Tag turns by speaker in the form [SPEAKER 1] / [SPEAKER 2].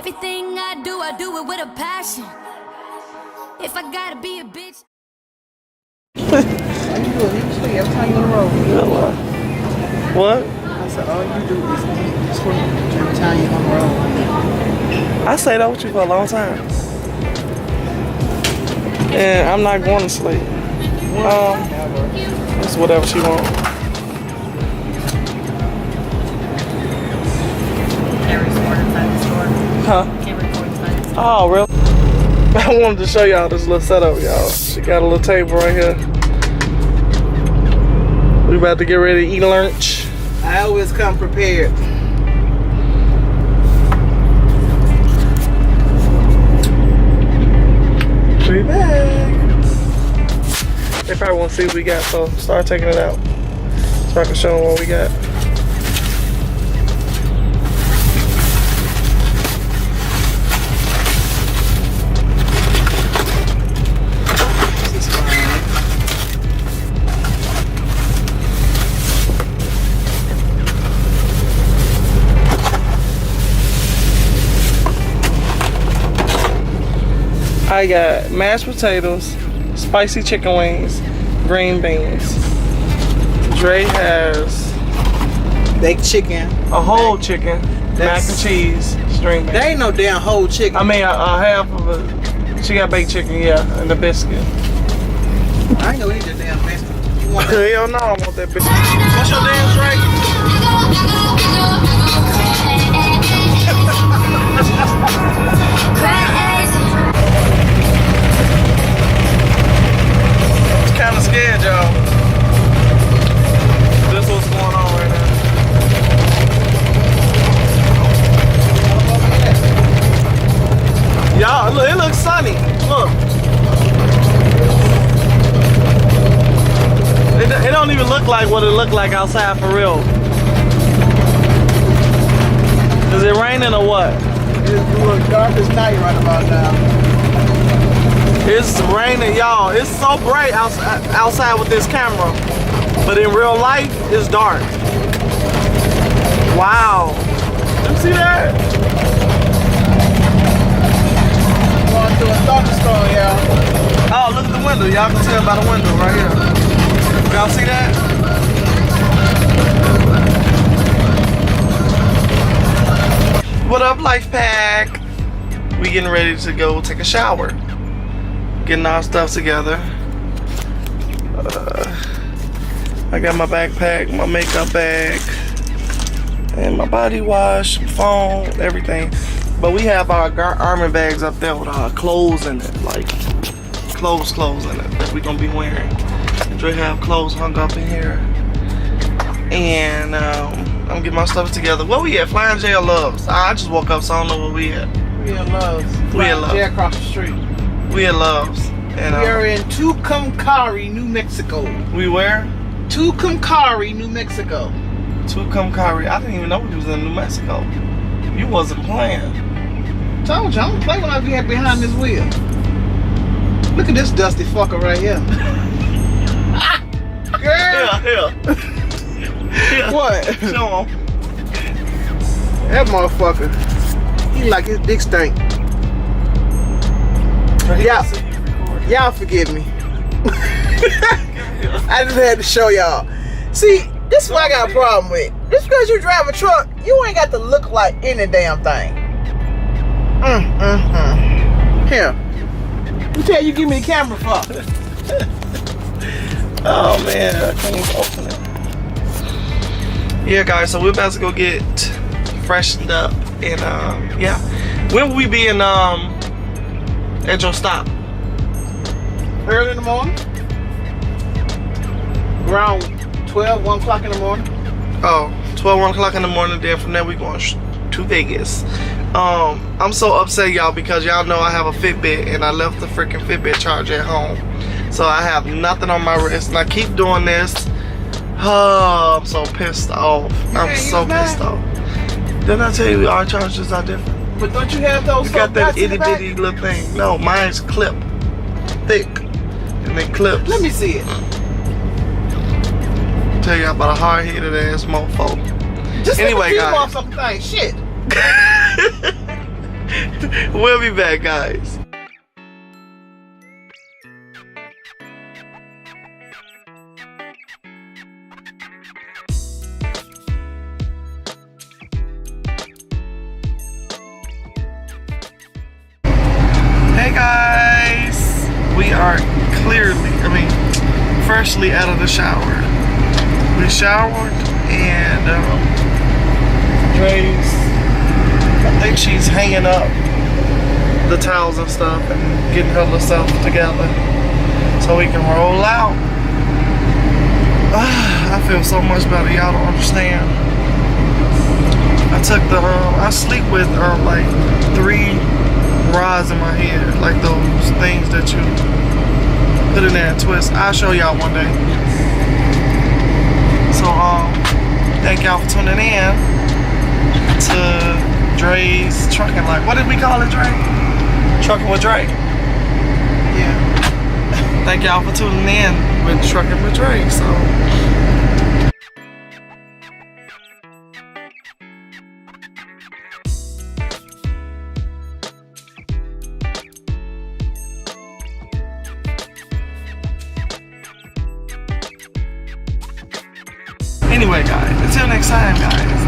[SPEAKER 1] Everything I do it with a passion. If I gotta be a bitch.
[SPEAKER 2] All you do is sleep every time you on the road.
[SPEAKER 3] What?
[SPEAKER 2] I said, all you do is sleep every time you on the road.
[SPEAKER 3] I stayed out with you for a long time. And I'm not going to sleep. It's whatever she wants.
[SPEAKER 4] Can't record inside the store.
[SPEAKER 3] Huh?
[SPEAKER 4] Can't record inside the store.
[SPEAKER 3] Oh, really? I wanted to show y'all this little setup, y'all. She got a little table right here. We about to get ready to eat lunch.
[SPEAKER 2] I always come prepared.
[SPEAKER 3] We back. They probably won't see what we got, so start taking it out so I can show them what we got.
[SPEAKER 2] This is fine.
[SPEAKER 3] I got mashed potatoes, spicy chicken wings, green beans. Dre has
[SPEAKER 2] Baked chicken.
[SPEAKER 3] a whole chicken, mac
[SPEAKER 2] That's-
[SPEAKER 3] and cheese, string beans.
[SPEAKER 2] There ain't no damn whole chicken.
[SPEAKER 3] I mean, a half of it. She got baked chicken, yeah, and the biscuit.
[SPEAKER 2] I ain't gonna eat that damn biscuit. You want that?
[SPEAKER 3] Hell no, I want that biscuit. What's your dance rate? I'm kind of scared, y'all. This is what's going on right now. Y'all, look, it looks sunny. Look. It don't even look like what it looked like outside for real. Is it raining or what?
[SPEAKER 2] It's the darkest night right about now.
[SPEAKER 3] It's raining, y'all. It's so bright outside with this camera. But in real life, it's dark. Wow. You see that?
[SPEAKER 2] Going to a thunderstorm, y'all.
[SPEAKER 3] Oh, look at the window. Y'all can tell by the window right here. Y'all see that? What up, Life Pack? We getting ready to go take a shower. Getting our stuff together. I got my backpack, my makeup bag, and my body wash, phone, everything. But we have our garment bags up there with our clothes in it, like clothes in it that we're gonna be wearing. And Dre have clothes hung up in here. And I'm gonna get my stuff together. Where we at? Flying J or Loves? I just woke up, so I don't know where we at.
[SPEAKER 2] We in Loves.
[SPEAKER 3] We in Loves.
[SPEAKER 2] Jay across the street.
[SPEAKER 3] We at Loves. And
[SPEAKER 2] We are in Tucumcari, New Mexico.
[SPEAKER 3] we where?
[SPEAKER 2] Tucumcari, New Mexico.
[SPEAKER 3] Tucumcari. I didn't even know we was in New Mexico. You wasn't playing.
[SPEAKER 2] Told you, I don't play when I be behind this wheel. Look at this dusty fucker right here. Girl!
[SPEAKER 3] Yeah.
[SPEAKER 2] What?
[SPEAKER 3] Show 'em.
[SPEAKER 2] That motherfucker. He like his dick stink. Yeah. Y'all forgive me. I just had to show y'all. See, this is what I got a problem with. Just because you drive a truck, you ain't got to look like any damn thing. Here. Who tell you give me the camera for?
[SPEAKER 3] Oh man, I can't even open it. Yeah, guys, so we're about to go get freshened up and yeah. When will we be in at your stop?
[SPEAKER 2] Early in the morning. Around 12, 1 o'clock in the morning.
[SPEAKER 3] Oh, 12, 1 o'clock in the morning. Then from there we going to Vegas. I'm so upset, y'all, because y'all know I have a Fitbit and I left the freaking Fitbit charger at home. So I have nothing on my wrist and I keep doing this. Oh, I'm so pissed off. I'm so pissed off. Didn't I tell you our chargers are different?
[SPEAKER 2] But don't you have those?
[SPEAKER 3] We got that
[SPEAKER 2] dots in the
[SPEAKER 3] itty
[SPEAKER 2] back?
[SPEAKER 3] bitty little thing. No, mine's clip. Thick. And they clips.
[SPEAKER 2] Let me see it.
[SPEAKER 3] Tell you about a hard-headed ass mofo.
[SPEAKER 2] Just
[SPEAKER 3] Anyway,
[SPEAKER 2] look at
[SPEAKER 3] guys.
[SPEAKER 2] these motherfucking things. Shit.
[SPEAKER 3] We'll be back, guys. Hey guys, we are freshly out of the shower. We showered and Dre's, I think she's hanging up the towels and stuff and getting herself together so we can roll out. I feel so much better, y'all don't understand. I took I sleep with like 3 rods in my head, like those things that you put in there and twist. I'll show y'all one day. So thank y'all for tuning in to Dre's Trucking Life. What did we call it, Dre? Trucking with Dre. Yeah. Thank y'all for tuning in with Trucking with Dre. So anyway, guys, until next time, guys.